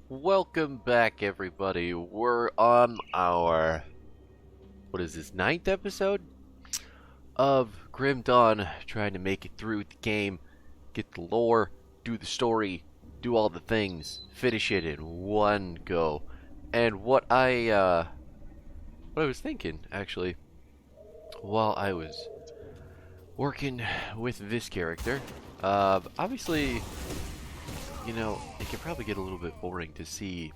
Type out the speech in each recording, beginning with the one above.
Welcome back, everybody. We're on our, what is this, ninth episode of Grim Dawn, trying to make it through the game, get the lore, do the story, do all the things, finish it in one go. And what I was thinking, actually, while I was working with this character, obviously, you know, it can probably get a little bit boring to see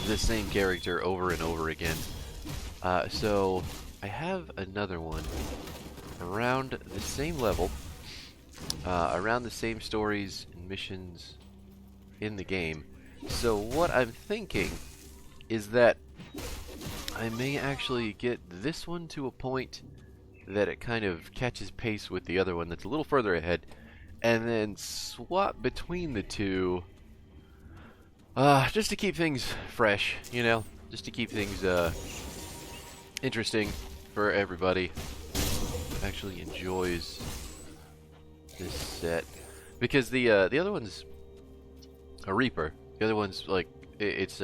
the same character over and over again. So I have another one around the same level, around the same stories and missions in the game. So what I'm thinking is that I may actually get this one to a point that it kind of catches pace with the other one that's a little further ahead, and then swap between the two, just to keep things fresh, you know, just to keep things interesting for everybody who actually enjoys this set. Because the other one's a Reaper. The other one's like it's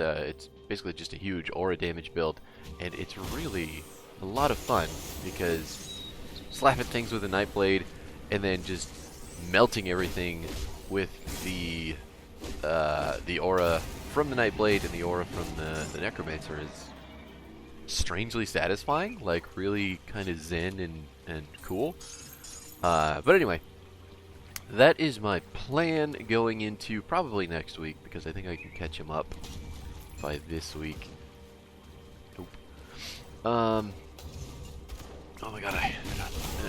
basically just a huge aura damage build, and it's really a lot of fun because slapping things with a Nightblade and then just melting everything with the aura from the Nightblade and the aura from the Necromancer is strangely satisfying, like really kind of zen and cool. But anyway, that is my plan going into probably next week, because I think I can catch him up by this week. Nope. Oh my god,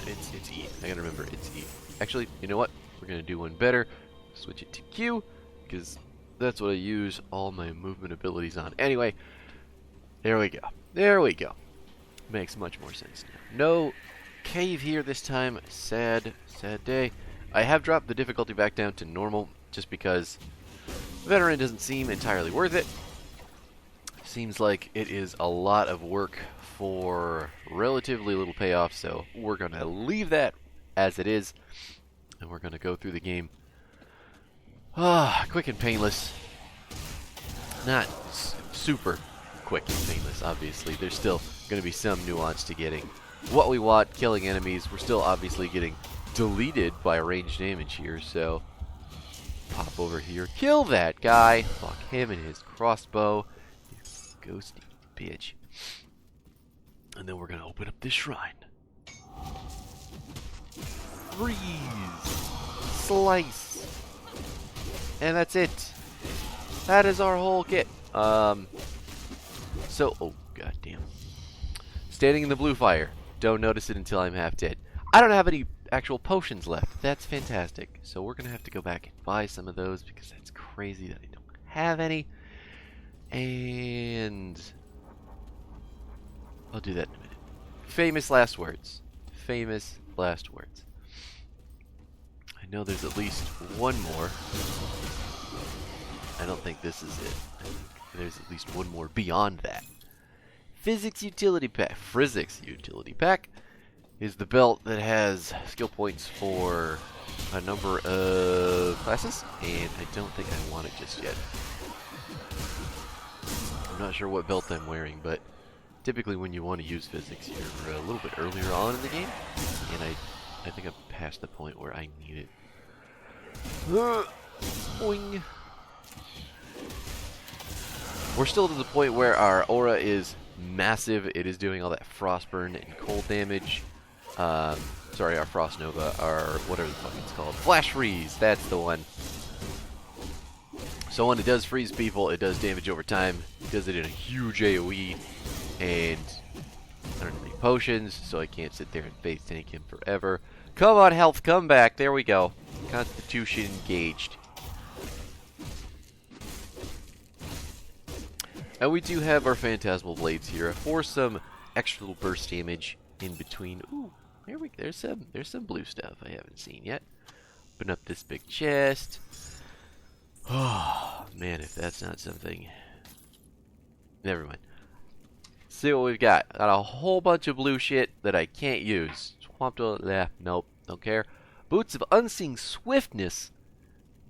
it's E. I gotta remember, it's E. Actually, you know what? We're gonna do one better. Switch it to Q, because that's what I use all my movement abilities on. Anyway, there we go. There we go. Makes much more sense now. No cave here this time. Sad day. I have dropped the difficulty back down to normal, just because Veteran doesn't seem entirely worth it. Seems like it is a lot of work for relatively little payoff, so we're going to leave that as it is, and we're going to go through the game quick and painless. Not super quick and painless, obviously. There's still going to be some nuance to getting what we want, killing enemies. We're still obviously getting deleted by ranged damage here, so pop over here, kill that guy, fuck him and his crossbow, you ghosty bitch. And then we're going to open up this shrine. Freeze! Slice! And that's it. That is our whole kit. Oh goddamn. Standing in the blue fire. Don't notice it until I'm half dead. I don't have any actual potions left. That's fantastic. So we're going to have to go back and buy some of those, because that's crazy that I don't have any. And I'll do that in a minute. Famous last words. Famous last words. I know there's at least one more. I don't think this is it. I think there's at least one more beyond that. Physics Utility Pack. Physics Utility Pack is the belt that has skill points for a number of classes, and I don't think I want it just yet. I'm not sure what belt I'm wearing, but typically when you want to use physics, you're a little bit earlier on in the game, and I think I'm past the point where I need it. Boing. We're still to the point where our aura is massive. It is doing all that frostburn and cold damage. Sorry, our Frost Nova, our whatever the fuck it's called. Flash Freeze, that's the one. So when it does freeze people, it does damage over time. It does it in a huge AoE, and I don't have any potions, so I can't sit there and face tank him forever. Come on, health, come back. There we go. Constitution engaged. And we do have our Phantasmal Blades here for some extra little burst damage in between. Ooh, there's some blue stuff I haven't seen yet. Open up this big chest. Oh man, if that's not something. Never mind. See what we've got. Got a whole bunch of blue shit that I can't use. Swamp to nope, don't care. Boots of Unseen Swiftness.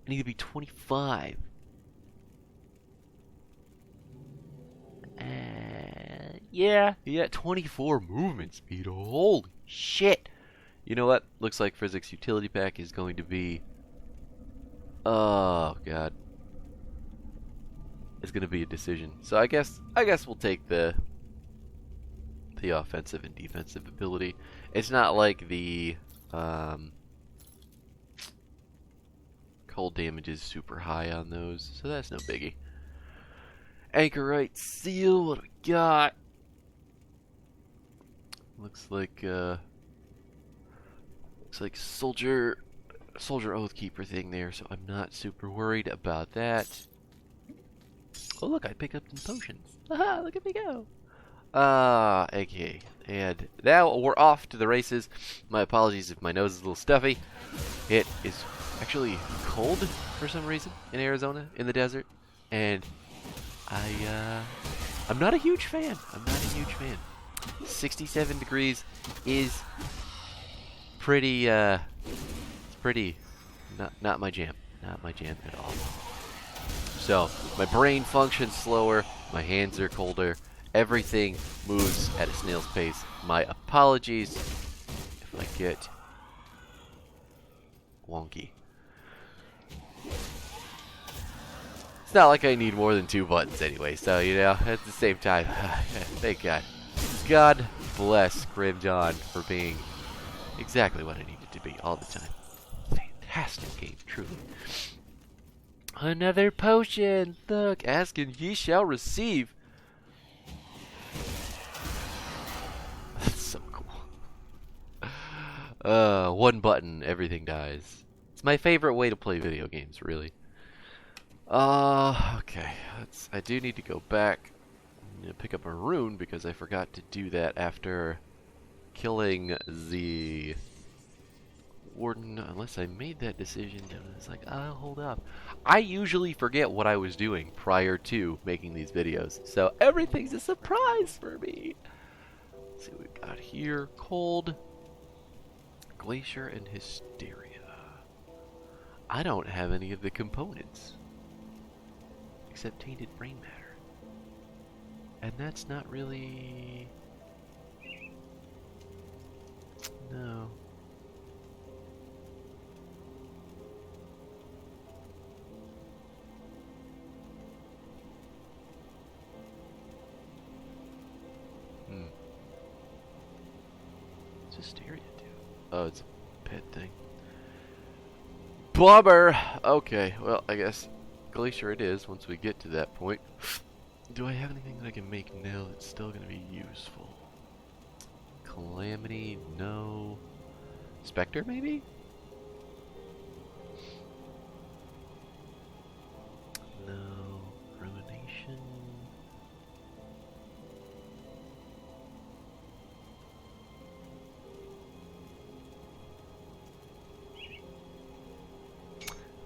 I need to be 25. Yeah, 24 movement speed. Holy shit. You know what? Looks like Physics Utility Pack is going to be... Oh, God. It's going to be a decision. So I guess we'll take the offensive and defensive ability. It's not like the cold damage is super high on those, so that's no biggie. Anchorite Seal, what do we got? Looks like Soldier Oathkeeper thing there, so I'm not super worried about that. Oh look, I picked up some potions. Haha, look at me go. Okay. And now we're off to the races. My apologies if my nose is a little stuffy. It is actually cold for some reason in Arizona, in the desert. And I'm not a huge fan. 67 degrees is pretty, it's pretty, not my jam. Not my jam at all. So, my brain functions slower, my hands are colder, everything moves at a snail's pace. My apologies if I get wonky. It's not like I need more than 2 buttons anyway, so, you know, at the same time, thank God. God bless Grim Dawn for being exactly what I needed to be all the time. Fantastic game, truly. Another potion! Look, ask and ye shall receive. That's so cool. 1 button, everything dies. It's my favorite way to play video games, really. Okay. I do need to go back and pick up a rune because I forgot to do that after killing the warden, unless I made that decision and it's like, hold up. I usually forget what I was doing prior to making these videos, so everything's a surprise for me. Let's see what we got here. Cold, Glacier, and Hysteria. I don't have any of the components except tainted brain matter, and that's not really... No. What's Hysteria do? Oh, it's a pet thing. Blubber! Okay, well, I guess Glacier it is once we get to that point. Do I have anything that I can make now that's still going to be useful? Calamity, no. Spectre, maybe? No. Ruination.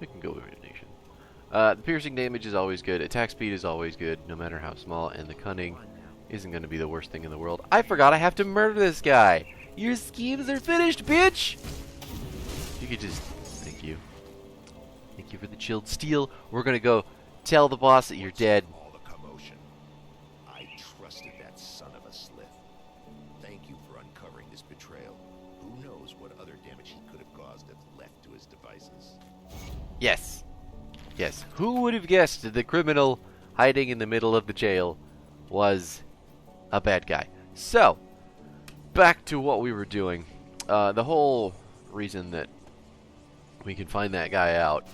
We can go with Ruination. The piercing damage is always good. Attack speed is always good, no matter how small. And the cunning isn't going to be the worst thing in the world. I forgot I have to murder this guy. Your schemes are finished, bitch! You could just... Thank you. Thank you for the chilled steel. We're going to go tell the boss that you're dead. All the commotion. I trusted that son of a slith. Thank you for uncovering this betrayal. Who knows what other damage he could have caused if left to his devices. Yes. Yes. Who would have guessed that the criminal hiding in the middle of the jail was a bad guy? So, back to what we were doing. The whole reason that we can find that guy out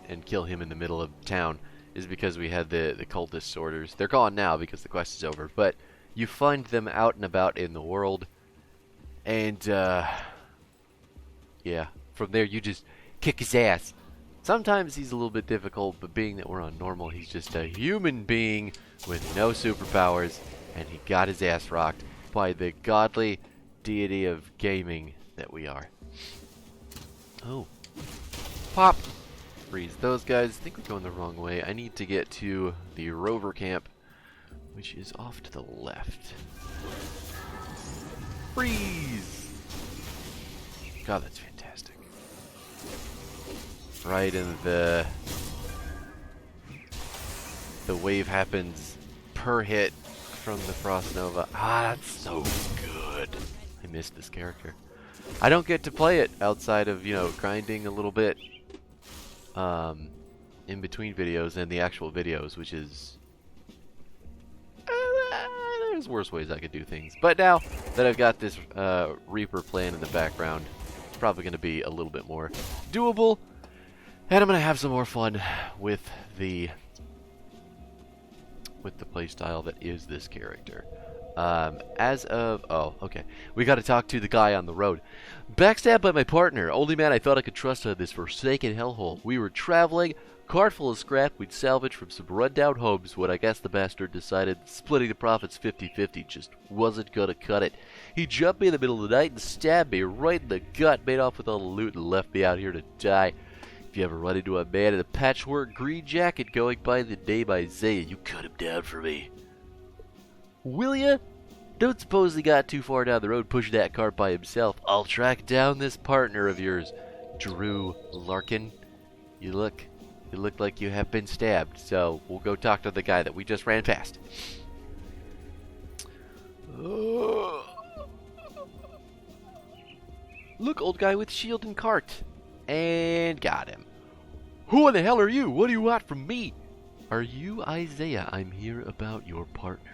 and kill him in the middle of town is because we had the cultist sorters. They're gone now because the quest is over, but you find them out and about in the world, and yeah, from there you just kick his ass. Sometimes he's a little bit difficult, but being that we're on normal, he's just a human being with no superpowers, and he got his ass rocked by the godly deity of gaming that we are. Oh. Pop! Freeze those guys. I think we're going the wrong way. I need to get to the rover camp, which is off to the left. Freeze! God, that's fantastic. Right in the wave happens per hit from the Frost Nova. Ah, that's so good. I missed this character. I don't get to play it outside of, you know, grinding a little bit in between videos and the actual videos, which is... there's worse ways I could do things. But now that I've got this Reaper playing in the background, it's probably going to be a little bit more doable. And I'm going to have some more fun with the playstyle that is this character. Oh, okay. We got to talk to the guy on the road. Backstabbed by my partner, only man I thought I could trust on this forsaken hellhole. We were traveling, cart full of scrap we'd salvaged from some rundown homes when I guess the bastard decided splitting the profits 50-50 just wasn't gonna cut it. He jumped me in the middle of the night and stabbed me right in the gut, made off with all the loot and left me out here to die. If you ever run into a man in a patchwork green jacket going by the name Isaiah, you cut him down for me. Will ya? Don't suppose he got too far down the road pushing that cart by himself. I'll track down this partner of yours, Drew Larkin. You look like you have been stabbed, so we'll go talk to the guy that we just ran past. Look, old guy with shield and cart. And got him. Who in the hell are you? What do you want from me? Are you Isaiah? I'm here about your partner.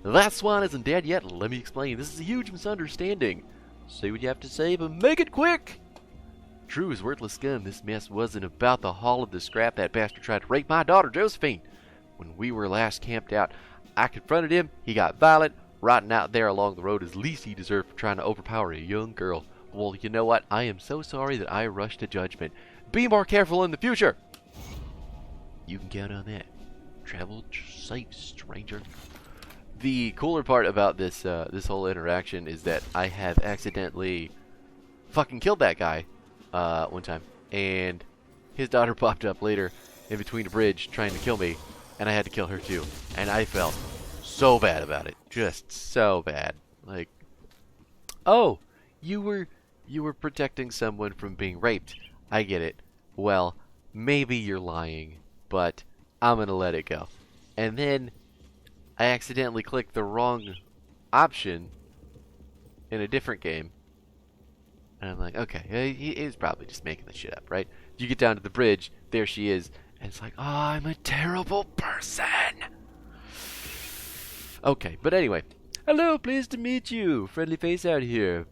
That swan isn't dead yet. Let me explain. This is a huge misunderstanding. Say what you have to say, but make it quick. Drew is worthless scum. This mess wasn't about the haul of the scrap that bastard tried to rape my daughter, Josephine. When we were last camped out, I confronted him. He got violent. Rotting out there along the road is least he deserved for trying to overpower a young girl. Well, you know what? I am so sorry that I rushed to judgment. Be more careful in the future. You can count on that. Travel safe, stranger. The cooler part about this this whole interaction is that I have accidentally fucking killed that guy one time, and his daughter popped up later in between a bridge trying to kill me, and I had to kill her too, and I felt so bad about it, just so bad. Like, oh, you were protecting someone from being raped. I get it. Well, maybe you're lying, but I'm gonna let it go. And then I accidentally clicked the wrong option in a different game. And I'm like, okay, he's probably just making this shit up, right? You get down to the bridge, there she is, and it's like, oh, I'm a terrible person. Okay, but anyway. Hello, pleased to meet you. Friendly face out here.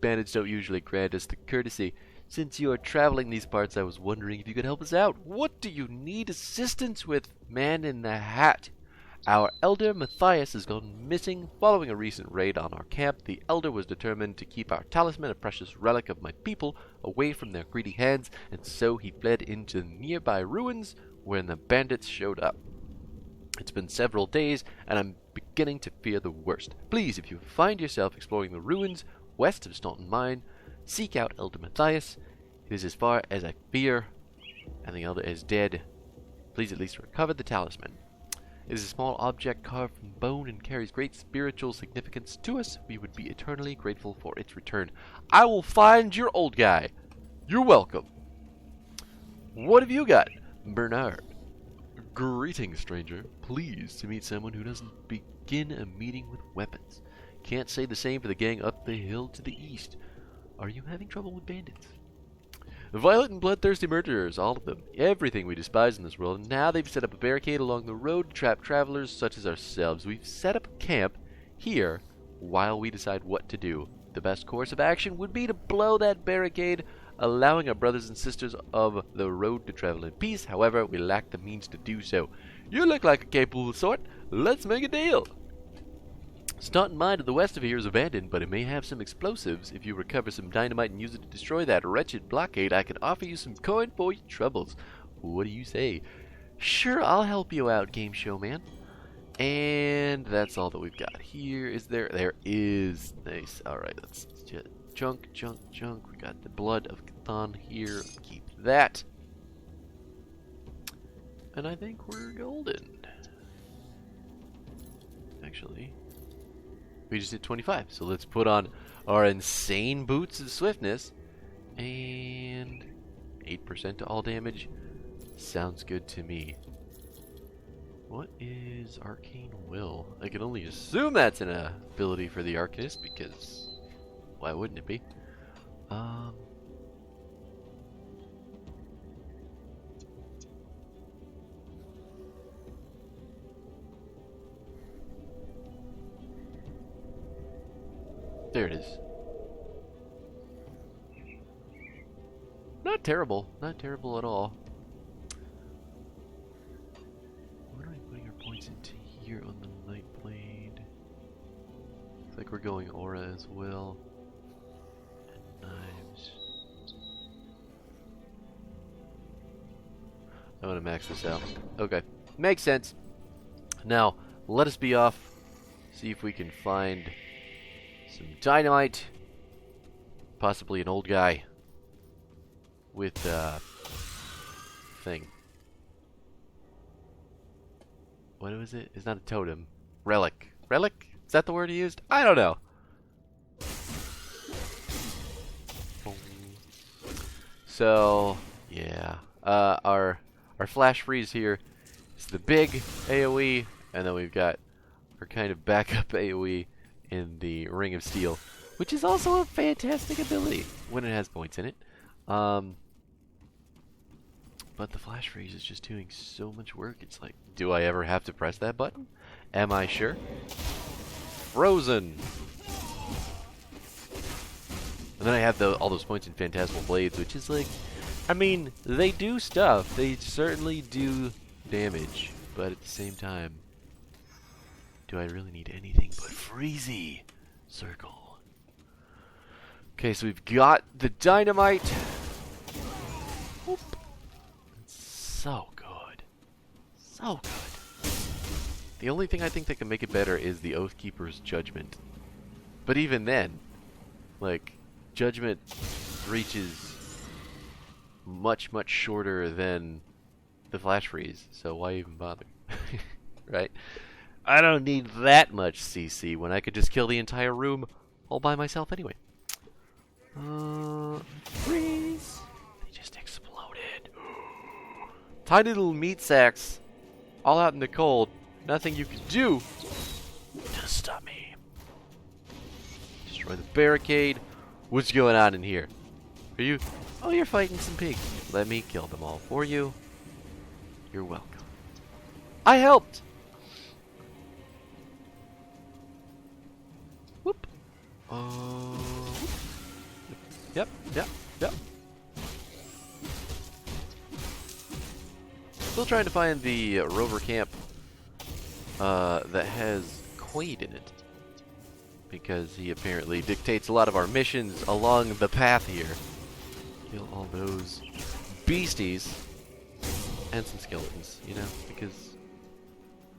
Bandits don't usually grant us the courtesy. Since you are traveling these parts, I was wondering if you could help us out. What do you need assistance with, man in the hat? Our elder Matthias has gone missing following a recent raid on our camp. The elder was determined to keep our talisman, a precious relic of my people, away from their greedy hands, and so he fled into nearby ruins when the bandits showed up. It's been several days, and I'm beginning to fear the worst. Please, if you find yourself exploring the ruins west of Staunton Mine, seek out Elder Matthias. It is as far as I fear, and the elder is dead. Please at least recover the talisman. It is a small object carved from bone and carries great spiritual significance to us. We would be eternally grateful for its return. I will find your old guy. You're welcome. What have you got, Bernard? Greetings, stranger. Pleased to meet someone who doesn't begin a meeting with weapons. Can't say the same for the gang up the hill to the east. Are you having trouble with bandits? Violent and bloodthirsty murderers, all of them. Everything we despise in this world, and now they've set up a barricade along the road to trap travelers such as ourselves. We've set up a camp here while we decide what to do. The best course of action would be to blow that barricade, allowing our brothers and sisters of the road to travel in peace. However, we lack the means to do so. You look like a capable sort. Let's make a deal. Staunton Mine to the west of here is abandoned, but it may have some explosives. If you recover some dynamite and use it to destroy that wretched blockade, I can offer you some coin for your troubles. What do you say? Sure, I'll help you out, game show man. And that's all that we've got here. Is there? There is. Nice. Alright, let's just junk. We got the blood of Cthon here. Keep that. And I think we're golden. Actually, we just hit 25, so let's put on our insane boots of swiftness, and 8% to all damage. Sounds good to me. What is Arcane Will? I can only assume that's an ability for the Arcanist, because why wouldn't it be? There it is. Not terrible. Not terrible at all. What are we putting our points into here on the Nightblade? Looks like we're going aura as well. And knives. I want to max this out. Okay. Makes sense. Now, let us be off. See if we can find some dynamite. Possibly an old guy. With thing. What was it? It's not a totem. Relic. Relic? Is that the word he used? I don't know. So yeah. Our flash freeze here is the big AoE, and then we've got our kind of backup AoE in the Ring of Steel, which is also a fantastic ability when it has points in it. But the flash freeze is just doing so much work. It's like, do I ever have to press that button? Am I sure? Frozen! And then I have all those points in Phantasmal Blades, which is like, I mean, they do stuff. They certainly do damage. But at the same time, do I really need anything but Freezy Circle? Okay, so we've got the dynamite. Whoop. So good. So good. The only thing I think that can make it better is the Oathkeeper's Judgment. But even then, like, Judgment reaches much, much shorter than the Flash Freeze, so why even bother? Right? I don't need that much CC when I could just kill the entire room all by myself anyway. Freeze! They just exploded. Tiny little meat sacks, all out in the cold. Nothing you can do to stop me. Destroy the barricade. What's going on in here? Are you? Oh, you're fighting some pigs. Let me kill them all for you. You're welcome. I helped. Whoop. Yep. Still trying to find the rover camp that has Quaid in it, because he apparently dictates a lot of our missions along the path here. Kill all those beasties and some skeletons, you know, because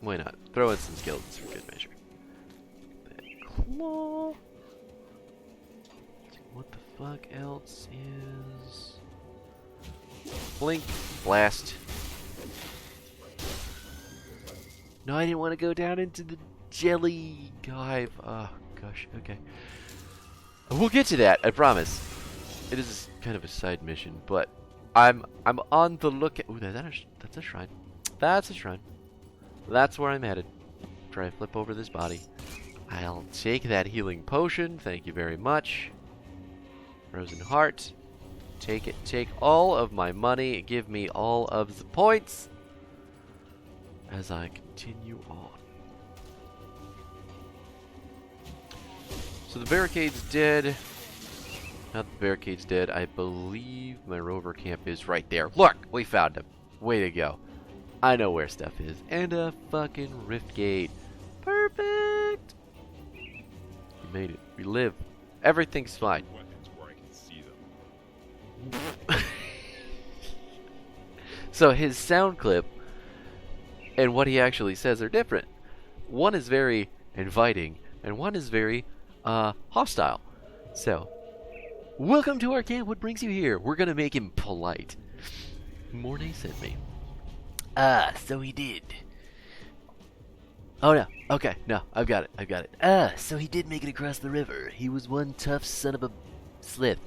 why not? Throw in some skeletons for good measure. That claw. What the fuck else is? Blink, blast. No, I didn't want to go down into the jelly hive. Oh gosh, okay. We'll get to that, I promise. It is kind of a side mission, but I'm on the lookout. Ooh, that's a shrine. That's a shrine. That's where I'm headed. Try and flip over this body. I'll take that healing potion. Thank you very much. Frozen heart. Take it. Take all of my money. Give me all of the points. As I continue on. So the barricade's dead. Not the barricade's dead. I believe my rover camp is right there. Look! We found him. Way to go. I know where stuff is. And a fucking rift gate. Perfect! We made it. We live. Everything's fine. Weapons where I can see them. So his sound clip and what he actually says are different. One is very inviting, and one is very hostile. So, welcome to our camp. What brings you here? We're gonna make him polite. Mornay sent me. So he did. Oh no. Okay, no, I've got it. So he did make it across the river. He was one tough son of a slith.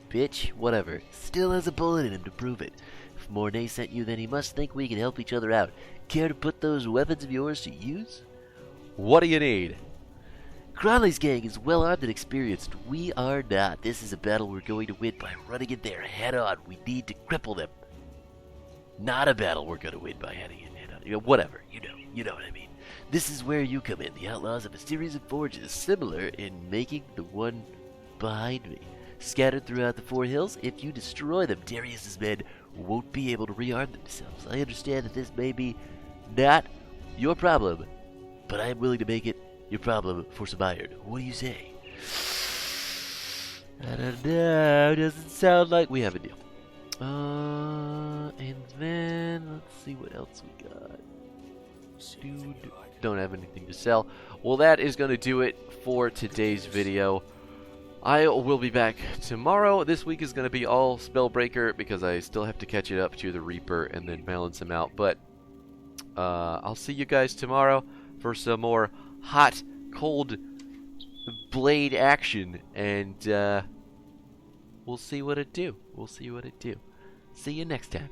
Bitch, whatever. Still has a bullet in him to prove it. If Mornay sent you, then he must think we can help each other out. Care to put those weapons of yours to use? What do you need? Cronley's gang is well armed and experienced. We are not. This is a battle we're going to win by running in there head on. We need to cripple them. Not a battle we're going to win by heading in head on. You know, whatever. You know what I mean. This is where you come in. The outlaws have a series of forges similar in making the one behind me. Scattered throughout the 4 hills, if you destroy them, Darius's men won't be able to rearm themselves. I understand that this may be not your problem, but I am willing to make it your problem for some iron. What do you say? I don't know. Doesn't sound like we have a deal. And then let's see what else we got. Dude, don't have anything to sell. Well, that is going to do it for today's video. I will be back tomorrow. This week is going to be all Spellbreaker because I still have to catch it up to the Reaper and then balance him out. But I'll see you guys tomorrow for some more hot, cold blade action. And we'll see what it do. See you next time.